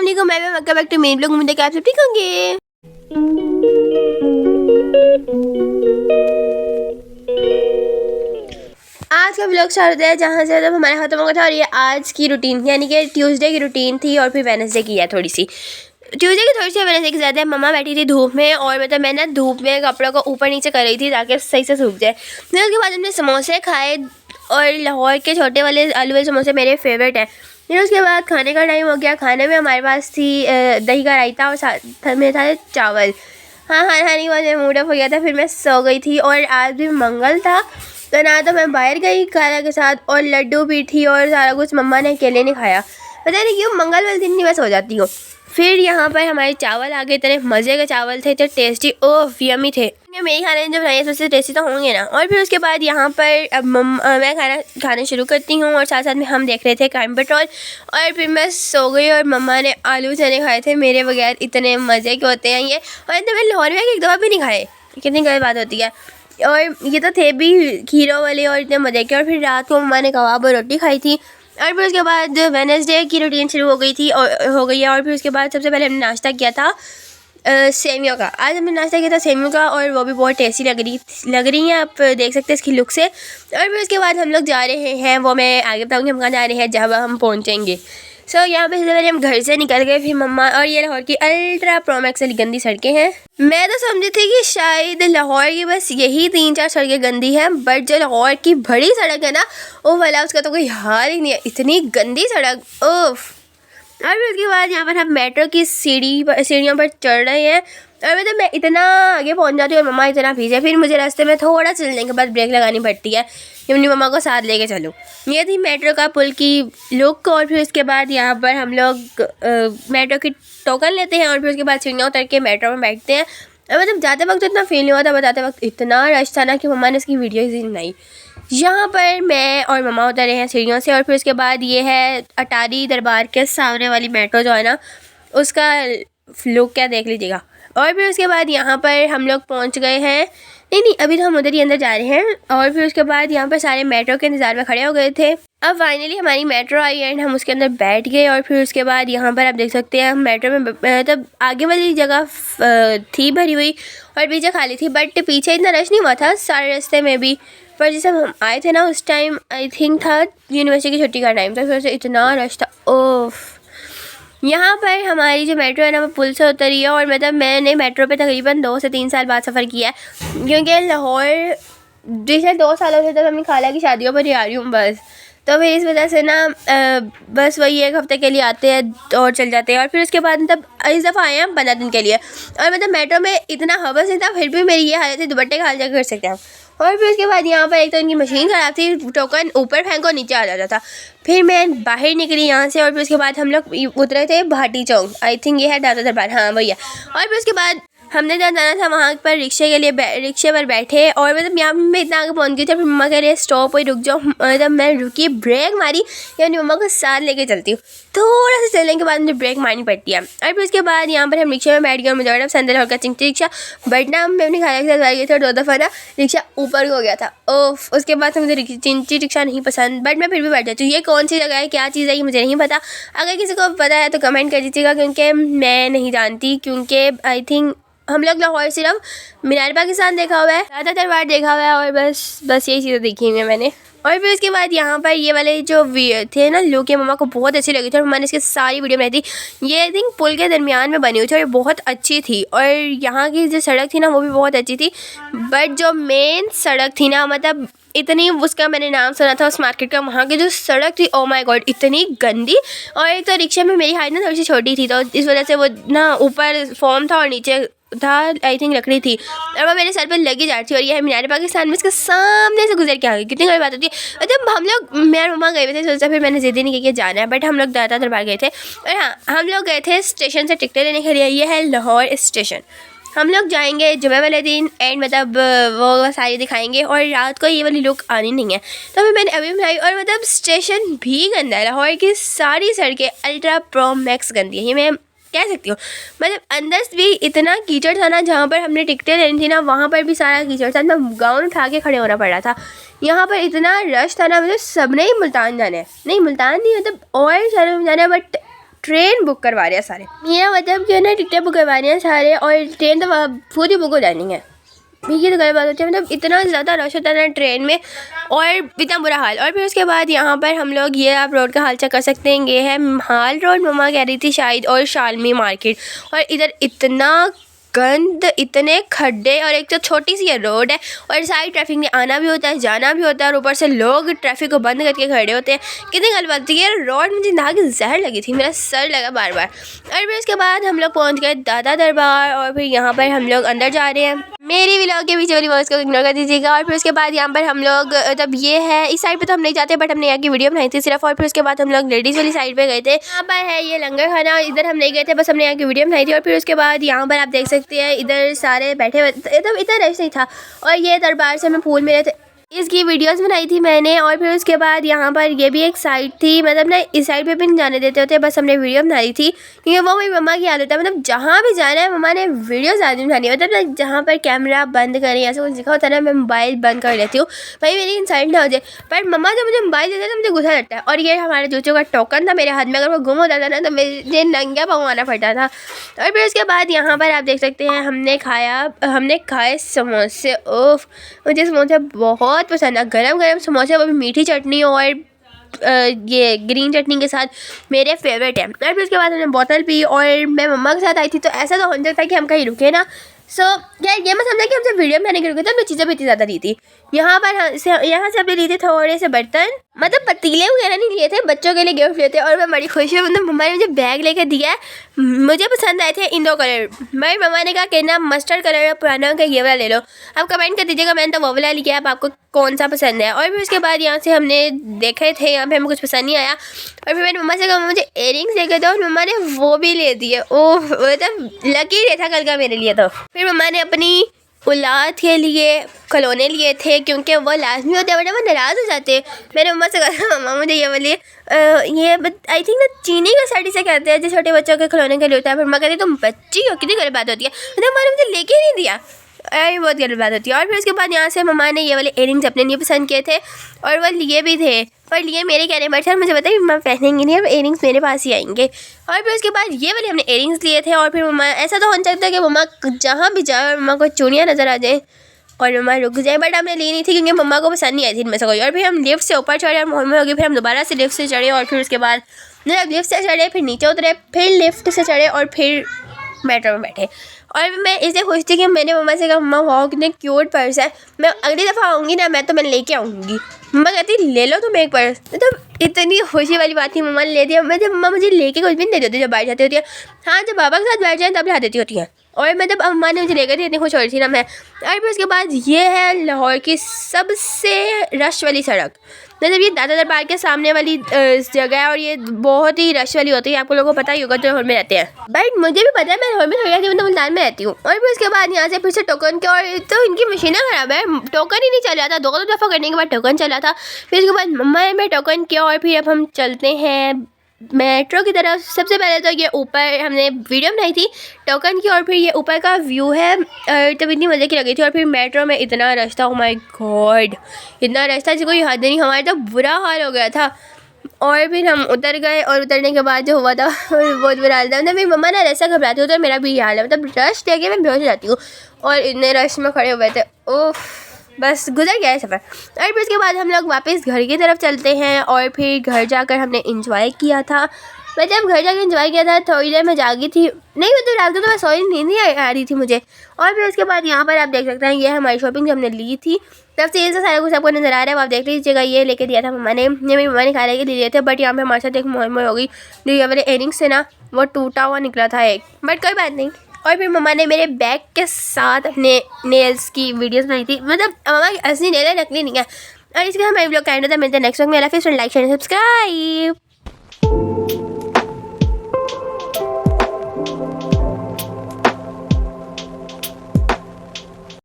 अस्सलाम वालेकुम, मैं welcome back to main blog. उम्मीद है कि आप सब ठीक होंगे। आज का ब्लॉग स्टार्ट होता है जहाँ से मतलब हमारा खत्म होगा था, और ये आज की रूटीन यानी कि ट्यूसडे की रूटीन थी और फिर वेडनेसडे की है थोड़ी सी। ट्यूसडे की थोड़ी सी, वेडनेसडे की ज़्यादा है। मम्मा बैठी थी धूप में और मतलब मैं ना धूप में कपड़ों को ऊपर नीचे कर रही थी ताकि सही से सूख जाए। फिर उसके बाद हमने समोसे खाए और लाहौर के छोटे वाले आलू वाले समोसे मेरे फेवरेट हैं। फिर उसके बाद खाने का टाइम हो गया। खाने में हमारे पास थी दही का रायता और साथ में था चावल। हाँ खाने के बाद मूड ऑफ हो गया था, फिर मैं सो गई थी। और आज भी मंगल था तो ना तो मैं बाहर गई खाला के साथ, और लड्डू भी थी और सारा कुछ मम्मा ने अकेले नहीं खाया। पता नहीं क्यों मंगल वाले दिन नहीं मैं सो जाती हूँ। फिर यहाँ पर हमारे चावल आ गए, इतने मज़े के चावल थे, इतने टेस्टी ओह यमी थे। मेरी खाने जब बनाए सबसे टेस्टी तो होंगे ना। और फिर उसके बाद यहाँ पर अब मैं खाना शुरू करती हूँ और साथ साथ में हम देख रहे थे क्राइम पेट्रोल। और फिर मैं सो गई और मम्मा ने आलू चने खाए थे मेरे बगैर। इतने मज़े के होते हैं ये, और इतने मैंने लाहौर में एक दफ़ा भी नहीं खाए, कितनी गलत बात होती है। और ये तो थे भी खीरों वाले और इतने मज़े के। और फिर रात को मम्मा ने कबाब और रोटी खाई थी। और फिर उसके बाद वेडनेसडे की रूटीन शुरू हो गई थी और हो गई है। और फिर उसके बाद सबसे पहले हमने नाश्ता किया था सेमियों का। आज हमने नाश्ता किया था सेमियों का, और वो भी बहुत टेस्टी लग रही हैं, आप देख सकते हैं इसकी लुक से। और फिर उसके बाद हम लोग जा रहे हैं, वो मैं आगे बताऊँगी हम कहाँ जा रहे हैं जब हम पहुँचेंगे। यहाँ पे सबसे पहले हम घर से निकल गए, फिर मम्मा और ये लाहौर की अल्ट्रा प्रो मैक्स वाली गंदी सड़कें हैं। मैं तो समझी थी कि शायद लाहौर की बस यही 3-4 सड़कें गंदी हैं, बट जो लाहौर की बड़ी सड़क है ना वो वाला उसका तो कोई हाल ही नहीं है, इतनी गंदी सड़क ओफ। और फिर उसके बाद यहाँ पर हम मेट्रो की सीढ़ियों पर चढ़ रहे हैं। और मतलब मैं इतना आगे पहुँच जाती हूँ और मम्मा इतना पीछे। फिर मुझे रास्ते में थोड़ा चलने के बाद ब्रेक लगानी पड़ती है कि अपनी मम्मा को साथ लेके चलूँ। ये थी मेट्रो का पुल की लुक। और फिर उसके बाद यहाँ पर हम लोग मेट्रो की टोकन लेते हैं और फिर उसके बाद सीढ़ियाँ उतर के मेट्रो में बैठते हैं। और मतलब जाते वक्त इतना फील नहीं हुआ था, बताते वक्त इतना रश था ना कि मम्मा ने इसकी वीडियो ही बनाई। यहाँ पर मैं और मम्मा उतरे हैं सीढ़ियों से। और फिर उसके बाद ये है अटारी दरबार के सामने वाली मेट्रो जो है ना, उसका लुक क्या देख लीजिएगा। और फिर उसके बाद यहाँ पर हम लोग पहुँच गए हैं, नहीं अभी तो हम उधर ही अंदर जा रहे हैं। और फिर उसके बाद यहाँ पर सारे मेट्रो के इंतज़ार में खड़े हो गए थे। अब फाइनली हमारी मेट्रो आई एंड हम उसके अंदर बैठ गए। और फिर उसके बाद यहाँ पर आप देख सकते हैं हम मेट्रो में मतलब आगे वाली जगह थी भरी हुई और पीछे खाली थी, बट पीछे इतना रश नहीं हुआ था सारे रास्ते में भी। पर जैसे हम आए थे ना उस टाइम आई थिंक था यूनिवर्सिटी की छुट्टी का टाइम था, फिर से इतना रश था ओफ। यहाँ पर हमारी जो मेट्रो है ना वो पुल से उतरी है। और मतलब मैंने मेट्रो पे तकरीबन 2 से 3 साल बाद सफ़र किया है, क्योंकि लाहौर पिछले 2 सालों से तक अपनी खाला की शादियों पर ही आ रही हूँ बस। तो फिर इस वजह से ना बस वही 1 हफ़्ते के लिए आते हैं और चल जाते हैं। और फिर उसके बाद मतलब इस दफ़ा आए हैं 15 दिन के लिए। और मतलब मेट्रो में इतना हवस नहीं था, फिर भी मेरी ये हालत थी दुपट्टे का हाल जा कर सकते हैं। और फिर उसके बाद यहाँ पर एक तो इनकी मशीन ख़राब थी, टोकन ऊपर फेंको नीचे आ जाता था। फिर मैं बाहर निकली यहाँ से। और फिर उसके बाद हम लोग उतरे थे भाटी चौक, आई थिंक ये है दादा दरबार, हाँ वही है। और फिर उसके बाद हमने जहाँ जाना था वहाँ पर रिक्शे के लिए रिक्शे पर बैठे। और मतलब यहाँ मैं इतना आगे पहुँच गई थी, फिर मम्मा कह रहे स्टॉप हुई रुक जाओ। मतलब मैं रुकी, ब्रेक मारी, यानी मम्मा को साथ लेके चलती हूँ। थोड़ा सा चलने के बाद मुझे ब्रेक मारनी पड़ती है। और फिर उसके बाद यहाँ पर हम रिक्शे में बैठ गए। मुझे बड़ा पसंद है चिंटी रिक्शा, बट ना मैं अपनी खाला के साथ बैठ गई थी और 2 दफ़ा ना रिक्शा ऊपर हो गया था ओफ। उसके बाद से मुझे चिंटी रिक्शा नहीं पसंद, बट मैं फिर भी बैठ जाती हूँ। ये कौन सी जगह है, क्या चीज़ है, ये मुझे नहीं पता। अगर किसी को पता है तो कमेंट कर दीजिएगा, क्योंकि मैं नहीं जानती। क्योंकि आई थिंक हम लोग लाहौर सिर्फ मीनार पाकिस्तान देखा हुआ है, दादा दरबार देखा हुआ है, और बस यही चीज़ें देखी हुई हैं मैंने। और फिर उसके बाद यहाँ पर ये वाले जो थे ना लोग, के मम्मा को बहुत अच्छी लगी थी और मैंने इसकी सारी वीडियो बनाई थी। ये आई थिंक पुल के दरमियान में बनी हुई थी और बहुत अच्छी थी। और यहाँ की जो सड़क थी ना वो भी बहुत अच्छी थी, बट जो मेन सड़क थी ना मतलब इतनी, उसका मैंने नाम सुना था उस मार्केट का, वहाँ की जो सड़क थी ओ माय गॉड इतनी गंदी। और एक तो रिक्शे में मेरी हाइट ना थोड़ी सी छोटी थी, तो इस वजह से वो ना ऊपर फॉर्म था और नीचे था आई थिंक लकड़ी थी, और वो मेरे सर पर लगी जा रही थी। और ये है मीनार पाकिस्तान में, इसके सामने से गुजर के आ गई, कितनी बड़ी बात होती है। जब हम लोग मैं और मम्मा गए हुए थे, सोचा फिर मैंने ज़िद नहीं की कि जाना है, बट हम लोग दादा दरबार गए थे। और हाँ हम लोग गए थे स्टेशन से टिकटें लेने के लिए। ये है लाहौर स्टेशन। हम लोग जाएंगे जुमे वाले दिन एंड मतलब वो सारी दिखाएंगे, और रात को ये वाली लुक आनी नहीं है। तो फिर मैंने अभी बनाई। और मतलब स्टेशन भी गंदा है, लाहौर की सारी सड़कें अल्ट्रा प्रो मैक्स गंदी है, ये मैं कह सकती हूँ। मतलब अंदर भी इतना कीचड़ था ना, जहाँ पर हमने टिकटें लेनी थी ना वहाँ पर भी सारा कीचड़ था, मैं गाउन उठा के खड़े होना पड़ रहा था। यहाँ पर इतना रश था ना, मतलब सब ने ही मुल्तान जाना है, नहीं मुल्तान नहीं मतलब और शहरों में जाना है, बट ट्रेन बुक करवा रहे हैं सारे। मेरा मतलब कि ना टिकटें बुक करवा रहे हैं सारे और ट्रेन तो पूरी बुक हो जानी है। ये तो गलत बात होती है, मतलब इतना ज़्यादा रश होता है ना ट्रेन में और इतना बुरा हाल। और फिर उसके बाद यहाँ पर हम लोग ये आप रोड का हाल चेक कर सकते हैं, ये है हाल रोड मम्मा कह रही थी शायद, और शालमी मार्केट। और इधर इतना गंद, इतने खड्डे, और एक तो छोटी सी ये रोड है और सारी ट्रैफिक में आना भी होता है जाना भी होता है और ऊपर से लोग ट्रैफिक को बंद करके खड़े होते हैं। कितनी गलत बात थी। ये रोड मुझे नहा के जहर लगी थी, मेरा सर लगा बार बार। और फिर उसके बाद हम लोग पहुँच गए दादा दरबार और फिर यहाँ पर हम लोग अंदर जा रहे हैं। मेरी व्लॉग के पीछे वाली वॉइस को इग्नोर कर दीजिएगा। और फिर उसके बाद यहाँ पर हम लोग तब ये है इस साइड पे तो हम नहीं जाते, बट हमने यहाँ की वीडियो बनाई थी सिर्फ। और फिर उसके बाद हम लोग लेडीज़ वाली साइड पे गए थे, यहाँ पर है ये लंगर खाना, इधर हम नहीं गए थे, बस हमने यहाँ की वीडियो बनाई थी। और फिर उसके बाद यहाँ पर आप देख सकते हैं इधर सारे बैठे हुए, तब इतना रश नहीं था। और ये दरबार से मैं फूल मिले थे, इसकी वीडियोस बनाई थी मैंने। और फिर उसके बाद यहाँ पर ये भी एक साइड थी, मतलब ना इस साइड पे भी नहीं जाने देते होते, बस हमने वीडियो बनाई थी क्योंकि वो मेरी मम्मा की आदत है, मतलब जहाँ भी जाना है मम्मा ने वीडियो ज़्यादा बनानी है। मतलब ना जहाँ पर कैमरा बंद करें ऐसा कुछ लिखा होता है ना, मैं मोबाइल बंद कर लेती हूँ भाई मेरी इंसाइड ना हो जाए। पर मम्मा जब मुझे मोबाइल देते हैं तो मुझे गुस्सा लगता है। और ये हमारे जूचों का टोकन था मेरे हाथ में, अगर वो गुम होता था ना तो मुझे नंगा पाँव आना पड़ता था। और फिर उसके बाद यहाँ पर आप देख सकते हैं हमने खाए समोसे। ओफ, मुझे समोसे बहुत पसंद है, गरम गरम समोसे, वो भी मीठी चटनी और ये ग्रीन चटनी के साथ मेरे फेवरेट है। और फिर उसके बाद हमने बोतल पी और मैं मम्मा के साथ आई थी, तो ऐसा तो हो सकता है कि हम कहीं रुके ना। सो यार ये मैं समझा कि हमसे वीडियो बनाने के रुके थे, हमने चीज़ें भी इतनी ज़्यादा ली थी। यहाँ से हमने लिए थे थोड़े से बर्तन, मतलब पतीले वगैरह नहीं लिए थे, बच्चों के लिए गिफ्ट लिए थे। और मैं बड़ी खुश हुई, मतलब मम्मा ने मुझे बैग लेके दिया है, मुझे पसंद आए थे इन दो कलर। मेरी मम्मा ने कहा कि ना मस्टर्ड कलर और पुराना का ये वाला ले लो, आप कमेंट कर दीजिएगा, मैंने तो वो वाला लिया, अब आपको कौन सा पसंद है। और फिर उसके बाद यहाँ से हमने देखे थे, यहाँ पे हमें कुछ पसंद नहीं आया और फिर मैंने मम्मा से कहा मुझे इयरिंग्स लेके दो, और मम्मा ने वो भी ले दिए। ओह मतलब लकी रहता कल का मेरे लिए। तो फिर मम्मा ने अपनी औलाद के लिए खिलौने लिए थे क्योंकि वो लाजमी होते हैं वरना वो नाराज़ हो जाते हैं। मैंने मम्मा से कहा मम्मा मुझे ये वाली ये आई थिंक ना चीनी का साड़ी से कहते हैं जो छोटे बच्चों के खिलौने के लिए होता है। फिर मम्मा कहती तुम बच्ची हो, कितनी गलत बात होती है, मतलब हमारे मुझे लेके नहीं दिया, अरे बहुत गलत बात होती है। और फिर उसके बाद यहाँ से मम्मा ने ये वाले इयरिंग्स अपने लिए पसंद किए थे और वो लिए भी थे, पर लिए मेरे कहने पर थे, मुझे पता है मम्मा पहनेंगे नहीं, अब इयरिंग्स मेरे पास ही आएंगे। और फिर उसके बाद ये वाले हमने इयरिंग्स लिए थे। और फिर मम्मा ऐसा तो हो सकता है कि मम्मा जहाँ भी जाए मम्मा को चूड़ियाँ नज़र आ जाए और मम्मा रुक जाए, बट हमने ली नहीं थी क्योंकि मम्मा को पसंद नहीं आई थी इनमें से कोई। और फिर हम लिफ्ट से ऊपर चढ़े और मोहम्मद हो गई, फिर हम दोबारा से लिफ्ट से चढ़े और फिर उसके बाद लिफ्ट से चढ़े, फिर नीचे उतरे, फिर लिफ्ट से चढ़े और फिर मेट्रो में बैठे। और मैं इसलिए खुश थी कि मैंने मम्मा से कहा मम्मा वाह कितने क्यूट पर्स है, मैं अगली दफ़ा आऊँगी ना मैं लेके आऊँगी। मम्मा कहती ले लो तुम एक पर्स, तो इतनी खुशी वाली बात थी, मम्मा ने ले दिया। मम्मा मुझे लेके कुछ भी नहीं देती जब बैठ जाती होती है, हाँ जब पापा के साथ बैठ जाए तब ला देती होती है। और मैं जब अम्मा ने मुझे लेकर थी इतनी खुश हो रही थी ना मैं। और फिर उसके बाद ये है लाहौर की सबसे रश वाली सड़क, मतलब ये दादा दरबार के सामने वाली जगह है और ये बहुत ही रश वाली होती है, आपको लोगों को पता ही होगा जो लाहौर में रहते हैं, बट मुझे भी पता है मैं लाहौर में थोड़ी रहती हूँ, तो मुल्तान में रहती हूँ। और फिर उसके बाद यहाँ से फिर से टोकन के, और तो इनकी मशीनें ख़राब है, टोकन ही नहीं चल रहा था, दो दफ़ा करने के बाद टोकन चला था। फिर उसके बाद मम्मा ने टोकन किया और फिर अब हम चलते हैं मेट्रो की तरफ। सबसे पहले तो ये ऊपर हमने वीडियो बनाई थी टोकन की और फिर ये ऊपर का व्यू है, तब इतनी मज़े की लगी थी। और फिर मेट्रो में इतना रश था, ओह माय गॉड इतना रश था जिसको कोई हद नहीं, हमारा तो बुरा हाल हो गया था। और फिर हम उतर गए और उतरने के बाद जो हुआ था बहुत बुरा हाल था, मतलब मेरी मम्मा ना ऐसा घबराती हो तो मेरा भी हाल है, मतलब रश देख के मैं बेहोश हो जाती हूँ और इतने रश में खड़े हुए थे, ओह बस गुजर गया है सफ़र। और फिर उसके बाद हम लोग वापस घर की तरफ चलते हैं और फिर घर जाकर हमने इंजॉय किया था। मैं जब घर जाकर इंजॉय किया था थोड़ी देर में जागी थी, नहीं मतलब रात को तो मैं सोई नींद नहीं आ रही थी मुझे। और फिर उसके बाद यहाँ पर आप देख सकते हैं ये हमारी शॉपिंग जो हमने ली थी, तब से ये सारा कुछ आपको नज़र आ रहा है, आप देख लीजिएगा। ये लेके दिया था मम्मा ने, ये मेरी मम्मा ने खाने के लिए दिए थे, बट यहाँ पे हमारे साथ एक मोहम्मद हो गई जो ये वाले इयरिंग्स थे ना वो टूटा हुआ निकला था एक, बट कोई बात नहीं। और फिर मम्मा ने मेरे बैग के साथ अपने नेल्स की वीडियोस बनाई थी, मतलब मम्मा की असली नेल है, नकली नहीं है। और इसके साथ हमारे व्लॉग का एंड होता है, मिलते हैं नेक्स्ट व्लॉग में। अल्लाह हाफ़िज़, लाइक शेयर सब्सक्राइब।